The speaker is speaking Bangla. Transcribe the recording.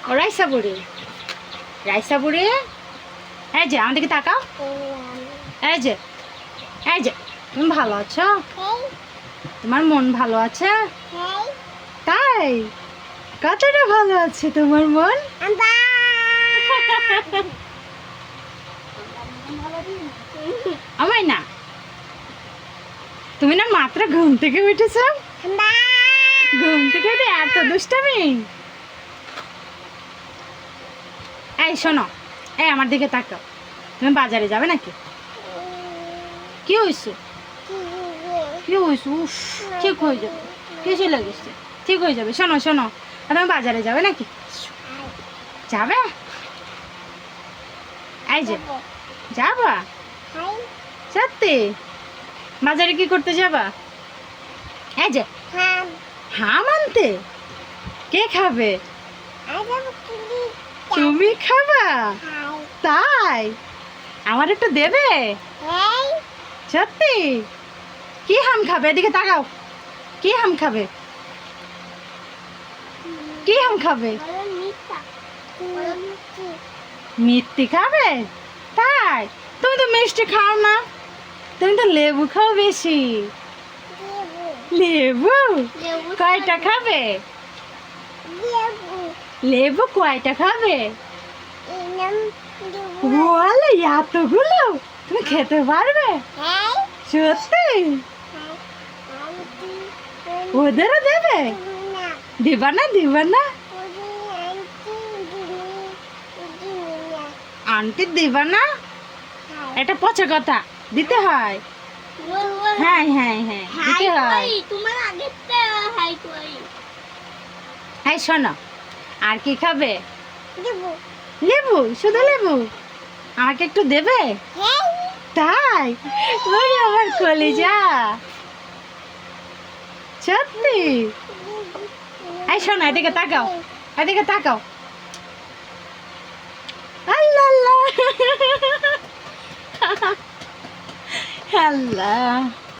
ও রাইসা বুড়ি, রাইসা বুড়ি, এই যে আমার দিকে তাকাও। এই যে, এই যে, তুমি ভালো আছো? তোমার মন ভালো আছে? তাই? কতটা ভালো আছে তোমার মন? আমায় না, তুমি না মাত্র ঘুম থেকে উঠেছো? ঘুম থেকে উঠে এত দুষ্টামি? এই শোনো, এই আমার দিকে তাকাও। তুমি বাজারে যাবে নাকি? কি হয়েছে? কি হয়েছে? উফ, ঠিক হয়ে যাবে, কিছু লেগেছে, ঠিক হয়ে যাবে। শোনো শোনো, আর তুমি বাজারে যাবে নাকি? যাবে? এই যে, যাবা? সত্যি? বাজারে কি করতে যাবা? এই যে, হাম আনতে? কে খাবে? তুমি খাবা? তাই? আমার একটু দেবে? সত্যি? কি হাম খাবে? এদিকে তাকাও। কি হাম খাবে? কি হাম খাবে? মিষ্টি খাবে? তাই? তুমি তো মিষ্টি খাও না, তুমি তো লেবু খাও বেশি। লেবু কয়টা খাবে? লেবু কয়টা খাবে? বলে এতগুলো তুমি খেতে পারবে? সত্যি? ওদেরও দেবে? দিবা না, দিবা না? আন্টি দিবা না? এটা পচা কথা, দিতে হয়। হ্যাঁ হ্যাঁ হ্যাঁ, দিতে হয়। হ্যাঁ শোনো, আর কি খাবে? লেবু, শুধু লেবু? আমাকে একটু দেবে? তাই? ওরে আমার কলিজা, সত্যি? এই শোনো, এদিকে তাকাও, এদিকে তাকাও। আল্লাহ আল্লাহ আল্লাহ।